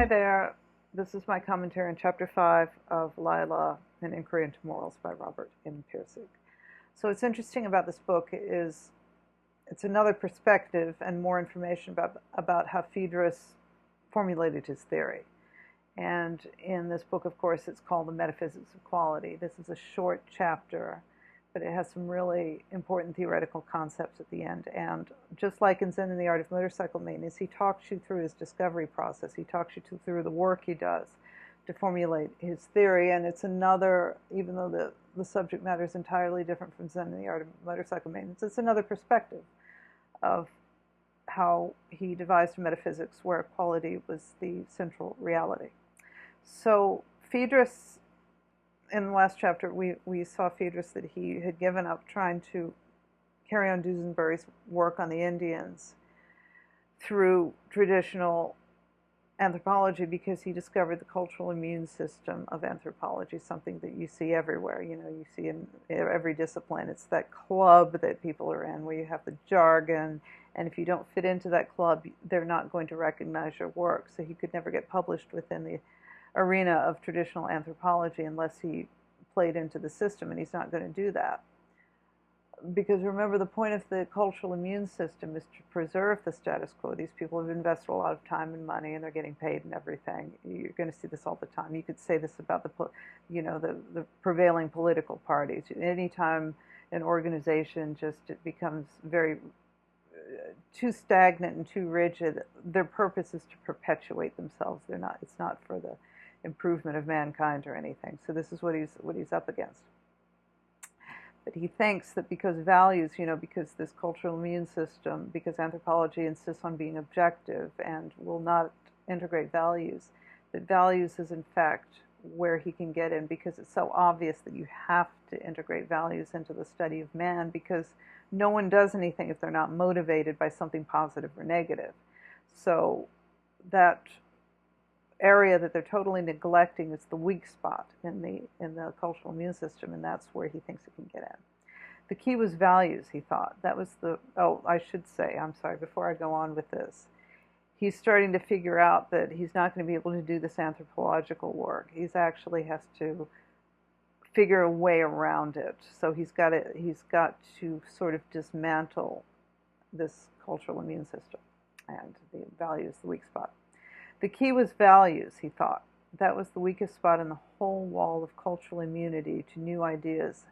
there. This is my commentary on Chapter 5 of Lila, An Inquiry into Morals by Robert M. Pirsig. So what's interesting about this book is it's another perspective and more information about how Phaedrus formulated his theory. And in this book, of course, it's called The Metaphysics of Quality. This is a short chapter, but it has some really important theoretical concepts at the end. And just like in Zen and the Art of Motorcycle Maintenance, he talks you through his discovery process. He talks you through the work he does to formulate his theory. And it's another, even though the subject matter is entirely different from Zen and the Art of Motorcycle Maintenance, it's another perspective of how he devised metaphysics where quality was the central reality. So Phaedrus, in the last chapter, we saw Phaedrus that he had given up trying to carry on Duesenberry's work on the Indians through traditional anthropology because he discovered the cultural immune system of anthropology, something that you see everywhere. You know, you see in every discipline. It's that club that people are in where you have the jargon, and if you don't fit into that club, they're not going to recognize your work. So he could never get published within the arena of traditional anthropology unless he played into the system, and he's not going to do that. Because remember, the point of the cultural immune system is to preserve the status quo. These people have invested a lot of time and money, and they're getting paid and everything. You're going to see this all the time. You could say this about the prevailing political parties. Anytime an organization it becomes very too stagnant and too rigid, their purpose is to perpetuate themselves. It's not for the improvement of mankind or anything. So this is what he's up against. But he thinks that because values, because this cultural immune system, because anthropology insists on being objective and will not integrate values, that values is in fact where he can get in, because it's so obvious that you have to integrate values into the study of man, because no one does anything if they're not motivated by something positive or negative. So that area that they're totally neglecting is the weak spot in the cultural immune system, and that's where he thinks it can get in. The key was values, he thought. That was I should say, I'm sorry, before I go on with this, he's starting to figure out that he's not going to be able to do this anthropological work. He's actually has to figure a way around it. So he's got to sort of dismantle this cultural immune system, and the values, the weak spot. The key was values, he thought. That was the weakest spot in the whole wall of cultural immunity to new ideas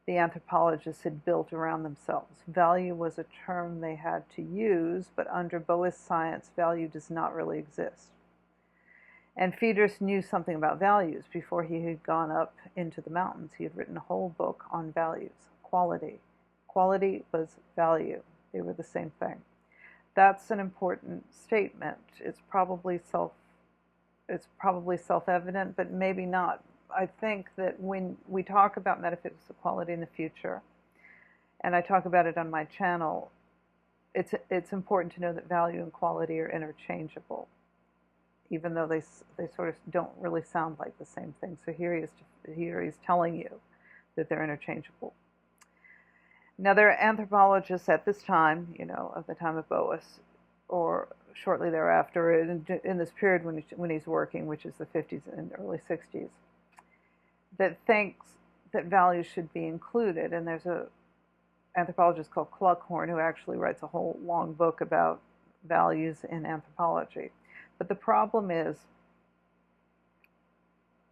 the anthropologists had built around themselves. Value was a term they had to use, but under Boas science, value does not really exist. And Phaedrus knew something about values. Before he had gone up into the mountains, he had written a whole book on values, quality. Quality was value. They were the same thing. That's an important statement. It's probably self-evident, but maybe not. I think that when we talk about metaphysics of quality in the future, and I talk about it on my channel, it's important to know that value and quality are interchangeable, even though they sort of don't really sound like the same thing. So here he's telling you that they're interchangeable. Now, there are anthropologists at this time, of the time of Boas, or shortly thereafter, in this period when he's working, which is the 50s and early 60s, that thinks that values should be included. And there's an anthropologist called Kluckhorn who actually writes a whole long book about values in anthropology. But the problem is,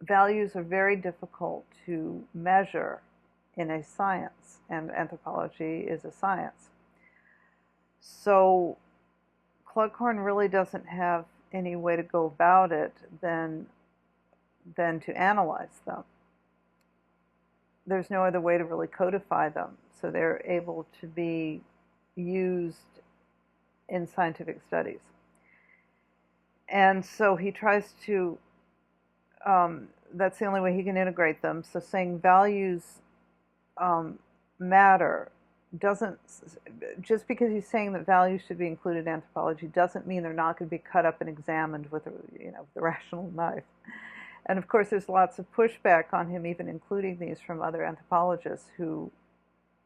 values are very difficult to measure in a science, and anthropology is a science. So Kluckhorn really doesn't have any way to go about it than to analyze them. There's no other way to really codify them, so they're able to be used in scientific studies. And so he tries to, that's the only way he can integrate them. So saying values matter doesn't, just because he's saying that values should be included in anthropology doesn't mean they're not going to be cut up and examined with the rational knife. And of course there's lots of pushback on him, even including these from other anthropologists who,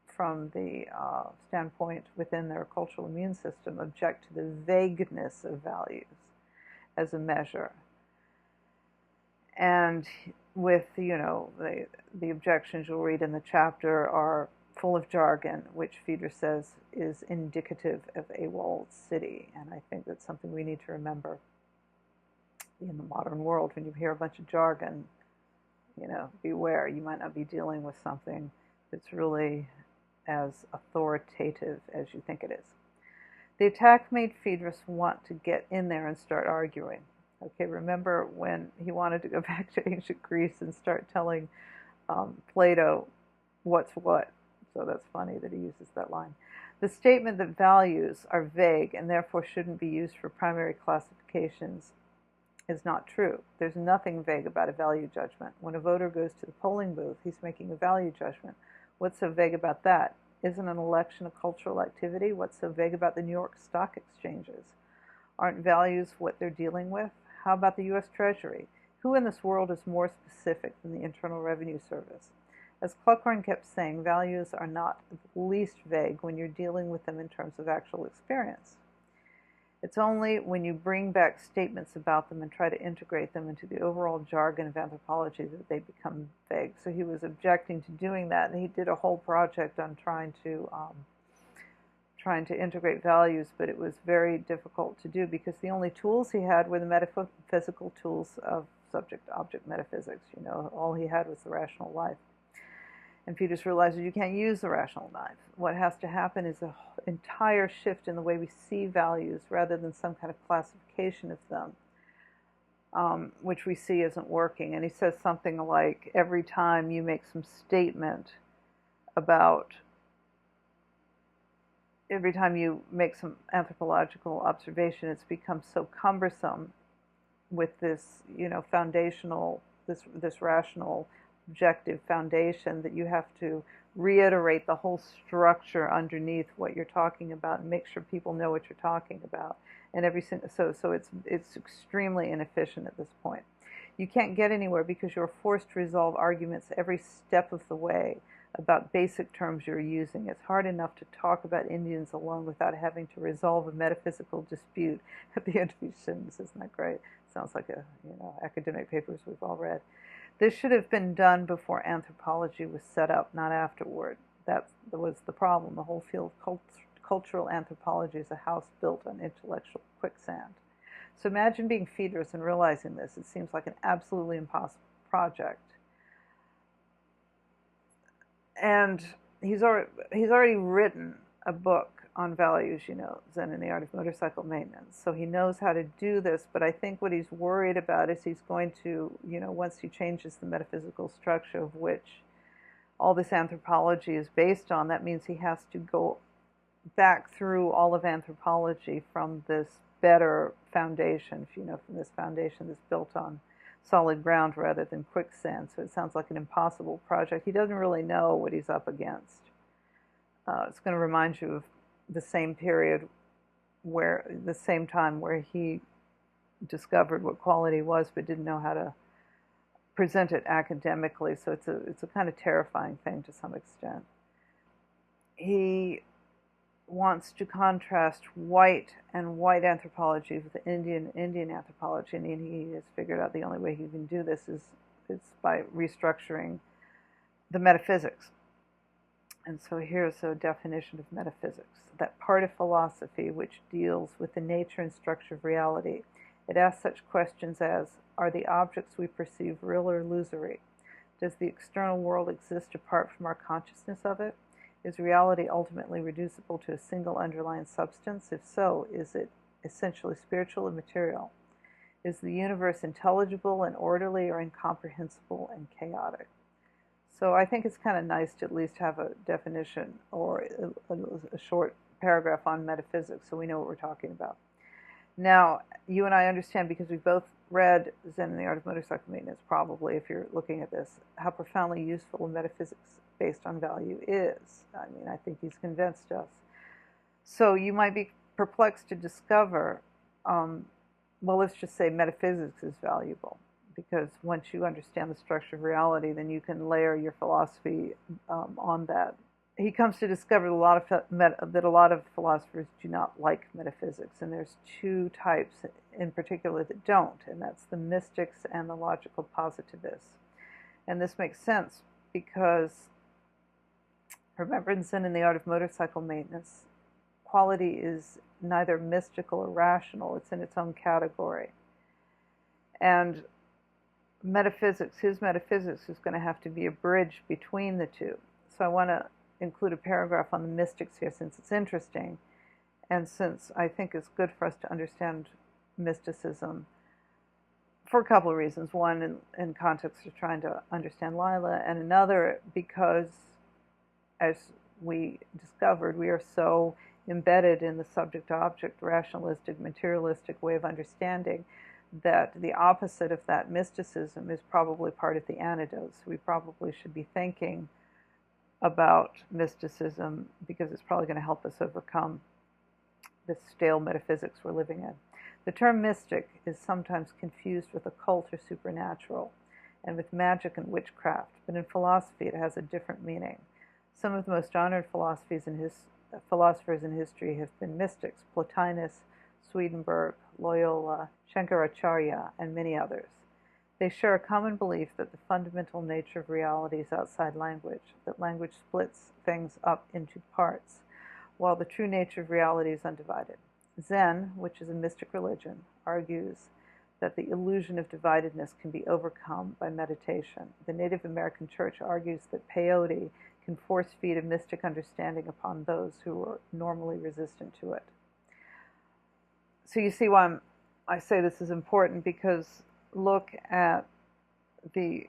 from the standpoint within their cultural immune system, object to the vagueness of values as a measure. And with, the objections you'll read in the chapter are full of jargon, which Phaedrus says is indicative of a walled city. And I think that's something we need to remember in the modern world. When you hear a bunch of jargon, beware. You might not be dealing with something that's really as authoritative as you think it is. The attack made Phaedrus want to get in there and start arguing. Okay, remember when he wanted to go back to ancient Greece and start telling Plato what's what? So that's funny that he uses that line. The statement that values are vague and therefore shouldn't be used for primary classifications is not true. There's nothing vague about a value judgment. When a voter goes to the polling booth, he's making a value judgment. What's so vague about that? Isn't an election a cultural activity? What's so vague about the New York Stock Exchanges? Aren't values what they're dealing with? How about the U.S. Treasury? Who in this world is more specific than the Internal Revenue Service? As Cluckhorn kept saying, values are not the least vague when you're dealing with them in terms of actual experience. It's only when you bring back statements about them and try to integrate them into the overall jargon of anthropology that they become vague. So he was objecting to doing that, and he did a whole project on trying to integrate values, but it was very difficult to do because the only tools he had were the metaphysical tools of subject-object metaphysics. All he had was the rational life. And Phaedrus realizes you can't use the rational life. What has to happen is an entire shift in the way we see values rather than some kind of classification of them, which we see isn't working. And he says something like, every time you make some statement about every time you make some anthropological observation, it's become so cumbersome with this, foundational, this rational, objective foundation that you have to reiterate the whole structure underneath what you're talking about and make sure people know what you're talking about. And so it's extremely inefficient at this point. You can't get anywhere because you're forced to resolve arguments every step of the way about basic terms you're using. It's hard enough to talk about Indians alone without having to resolve a metaphysical dispute at the end of each sentence. Isn't that great? Sounds like academic papers we've all read. This should have been done before anthropology was set up, not afterward. That was the problem. The whole field of cultural anthropology is a house built on intellectual quicksand. So imagine being Phaedrus and realizing this. It seems like an absolutely impossible project. And he's already written a book on values, Zen and the Art of Motorcycle Maintenance. So he knows how to do this, but I think what he's worried about is he's going to, once he changes the metaphysical structure of which all this anthropology is based on, that means he has to go back through all of anthropology from this better foundation, from this foundation that's built on solid ground rather than quicksand. So it sounds like an impossible project. He doesn't really know what he's up against. It's going to remind you of the same time where he discovered what quality was but didn't know how to present it academically. So it's a kind of terrifying thing to some extent. He wants to contrast white anthropology with Indian anthropology, and he has figured out the only way he can do this is by restructuring the metaphysics. And so here's a definition of metaphysics: that part of philosophy which deals with the nature and structure of reality. It asks such questions as, are the objects we perceive real or illusory? Does the external world exist apart from our consciousness of it? Is reality ultimately reducible to a single underlying substance? If so, is it essentially spiritual or material? Is the universe intelligible and orderly or incomprehensible and chaotic? So I think it's kind of nice to at least have a definition or a short paragraph on metaphysics so we know what we're talking about. Now, you and I understand, because we've both read Zen and the Art of Motorcycle Maintenance, probably, if you're looking at this, how profoundly useful metaphysics based on value is. I mean, I think he's convinced us. So you might be perplexed to discover, well, let's just say metaphysics is valuable, because once you understand the structure of reality, then you can layer your philosophy on that he comes to discover that a lot of philosophers do not like metaphysics, and there's two types in particular that don't, and that's the mystics and the logical positivists. And this makes sense because, remember in Zen and the Art of Motorcycle Maintenance, quality is neither mystical or rational, it's in its own category. And metaphysics, his metaphysics, is going to have to be a bridge between the two. So I want to include a paragraph on the mystics here since it's interesting, and since I think it's good for us to understand mysticism for a couple of reasons. One, in context of trying to understand Lila, and another because, as we discovered, we are so embedded in the subject-object, rationalistic, materialistic way of understanding that the opposite of that mysticism is probably part of the antidote. So we probably should be thinking about mysticism because it's probably going to help us overcome this stale metaphysics we're living in. The term mystic is sometimes confused with occult or supernatural and with magic and witchcraft, but in philosophy it has a different meaning. Some of the most honored philosophers in history have been mystics: Plotinus, Swedenborg, Loyola, Shankaracharya, and many others. They share a common belief that the fundamental nature of reality is outside language, that language splits things up into parts, while the true nature of reality is undivided. Zen, which is a mystic religion, argues that the illusion of dividedness can be overcome by meditation. The Native American Church argues that peyote can force feed a mystic understanding upon those who are normally resistant to it. So you see why I say this is important, because look at the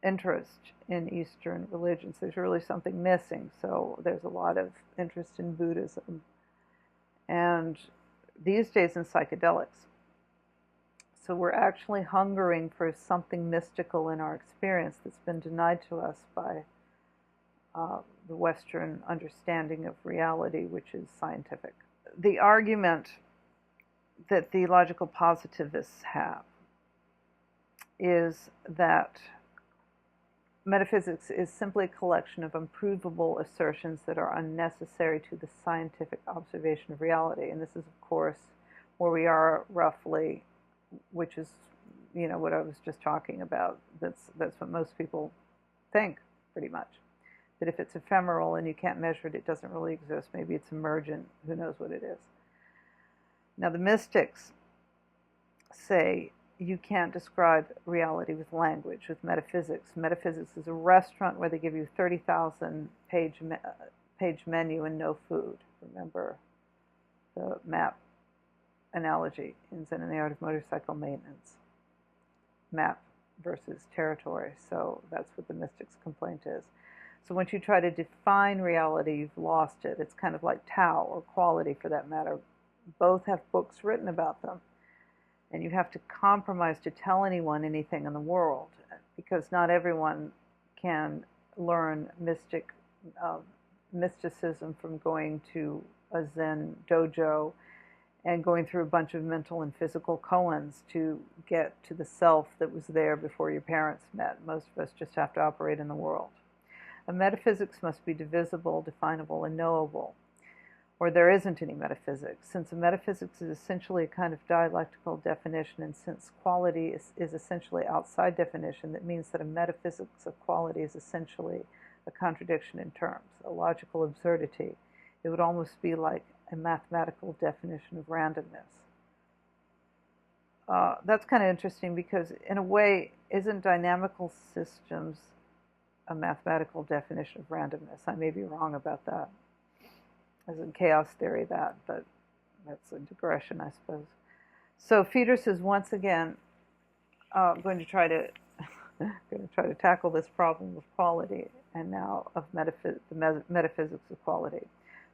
interest in Eastern religions. There's really something missing. So there's a lot of interest in Buddhism, and these days in psychedelics. So we're actually hungering for something mystical in our experience that's been denied to us by the Western understanding of reality, which is scientific. The argument that the logical positivists have is that metaphysics is simply a collection of unprovable assertions that are unnecessary to the scientific observation of reality. And this is, of course, where we are roughly, which is, what I was just talking about. That's what most people think, pretty much. That if it's ephemeral and you can't measure it, it doesn't really exist. Maybe it's emergent. Who knows what it is? Now, the mystics say you can't describe reality with language, with metaphysics. Metaphysics is a restaurant where they give you 30,000 page menu and no food. Remember the map analogy in Zen and the Art of Motorcycle Maintenance. Map versus territory. So that's what the mystics' complaint is. So once you try to define reality, you've lost it. It's kind of like Tao, or quality for that matter. Both have books written about them. And you have to compromise to tell anyone anything in the world, because not everyone can learn mysticism from going to a Zen dojo and going through a bunch of mental and physical koans to get to the self that was there before your parents met. Most of us just have to operate in the world. A metaphysics must be divisible, definable, and knowable, or there isn't any metaphysics. Since a metaphysics is essentially a kind of dialectical definition, and since quality is essentially outside definition, that means that a metaphysics of quality is essentially a contradiction in terms, a logical absurdity. It would almost be like a mathematical definition of randomness. That's kind of interesting because, in a way, isn't dynamical systems a mathematical definition of randomness? I may be wrong about that. As in chaos theory, but that's a digression, I suppose. So Phaedrus is once again going to try to tackle this problem of quality, and now of the metaphysics of quality.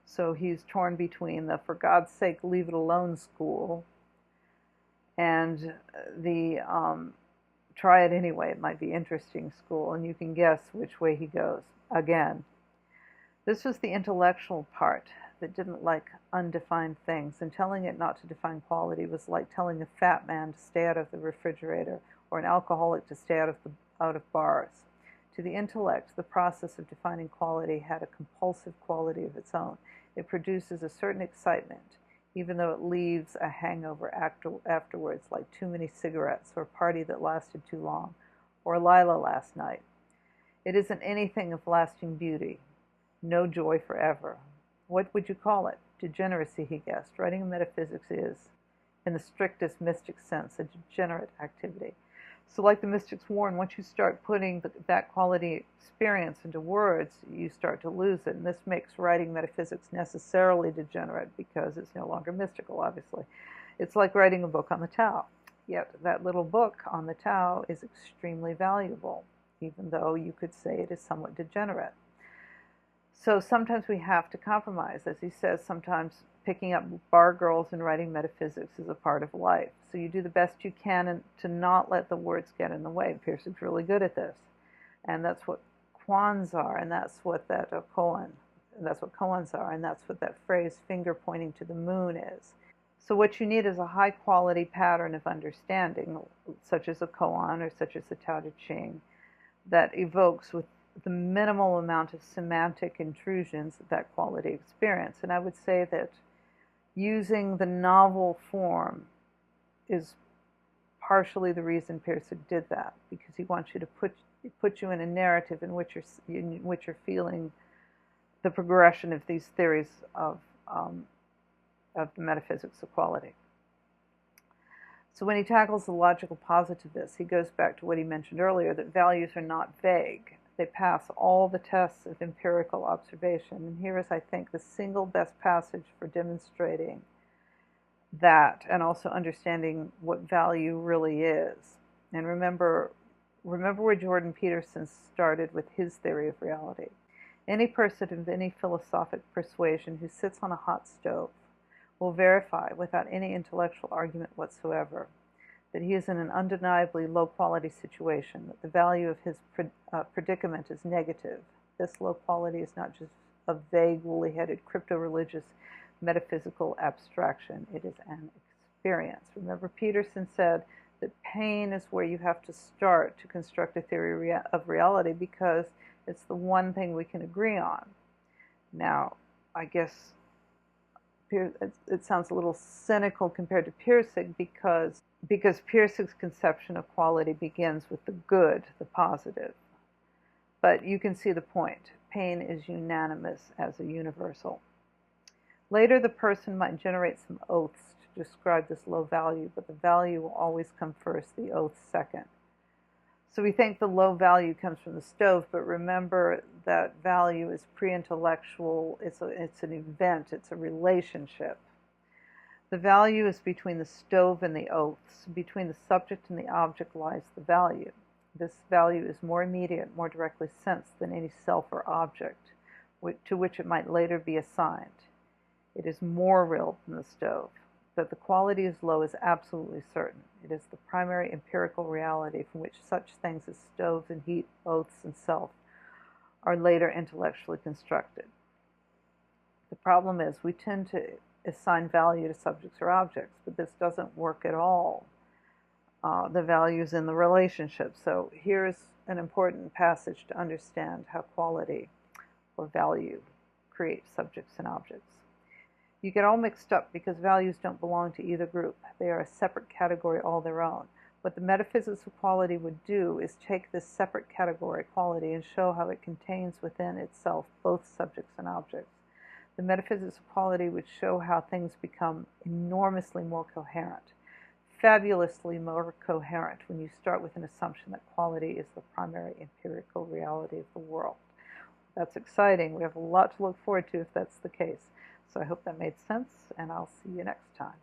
So he's torn between the "for God's sake, leave it alone" school and the "try it anyway, it might be interesting" school, and you can guess which way he goes again. This was the intellectual part that didn't like undefined things, and telling it not to define quality was like telling a fat man to stay out of the refrigerator or an alcoholic to stay out of bars. To the intellect, the process of defining quality had a compulsive quality of its own. It produces a certain excitement, even though it leaves a hangover afterwards, like too many cigarettes, or a party that lasted too long, or Lila last night. It isn't anything of lasting beauty, no joy forever. What would you call it? Degeneracy, he guessed. Writing metaphysics is, in the strictest mystic sense, a degenerate activity. So like the mystics warn, once you start putting that quality experience into words, you start to lose it. And this makes writing metaphysics necessarily degenerate because it's no longer mystical, obviously. It's like writing a book on the Tao. Yet that little book on the Tao is extremely valuable, even though you could say it is somewhat degenerate. So sometimes we have to compromise. As he says, sometimes picking up bar girls and writing metaphysics is a part of life. So you do the best you can to not let the words get in the way. Pirsig's really good at this. And that's what koans are, and that's what that koan, and that's what koans are, and that's what that phrase finger pointing to the moon is. So what you need is a high quality pattern of understanding, such as a koan or such as the Tao Te Ching, that evokes with the minimal amount of semantic intrusions that quality experience. And I would say that using the novel form is partially the reason Pirsig did that, because he wants you to put you in a narrative in which you're feeling the progression of these theories of the metaphysics of quality. So when he tackles the logical positivists, he goes back to what he mentioned earlier, that values are not vague. They pass all the tests of empirical observation. And here is, I think, the single best passage for demonstrating that and also understanding what value really is. And remember where Jordan Peterson started with his theory of reality. Any person of any philosophic persuasion who sits on a hot stove will verify without any intellectual argument whatsoever that he is in an undeniably low-quality situation, that the value of his predicament is negative. This low quality is not just a vague, woolly-headed, crypto-religious, metaphysical abstraction. It is an experience. Remember, Peterson said that pain is where you have to start to construct a theory of reality because it's the one thing we can agree on. Now, I guess it sounds a little cynical compared to Pirsig because Pirsig's conception of quality begins with the good, the positive. But you can see the point. Pain is unanimous as a universal. Later, the person might generate some oaths to describe this low value, but the value will always come first, the oath second. So we think the low value comes from the stove, but remember that value is pre-intellectual, it's an event, it's a relationship. The value is between the stove and the oaths. Between the subject and the object lies the value. This value is more immediate, more directly sensed than any self or object to which it might later be assigned. It is more real than the stove. That the quality is low is absolutely certain. It is the primary empirical reality from which such things as stoves and heat, oaths and self are later intellectually constructed. The problem is we tend to assign value to subjects or objects, but this doesn't work at all. The value is in the relationship. So here's an important passage to understand how quality or value creates subjects and objects. You get all mixed up because values don't belong to either group. They are a separate category all their own. What the metaphysics of quality would do is take this separate category, quality, and show how it contains within itself both subjects and objects. The metaphysics of quality would show how things become enormously more coherent, fabulously more coherent when you start with an assumption that quality is the primary empirical reality of the world. That's exciting. We have a lot to look forward to if that's the case. So I hope that made sense, and I'll see you next time.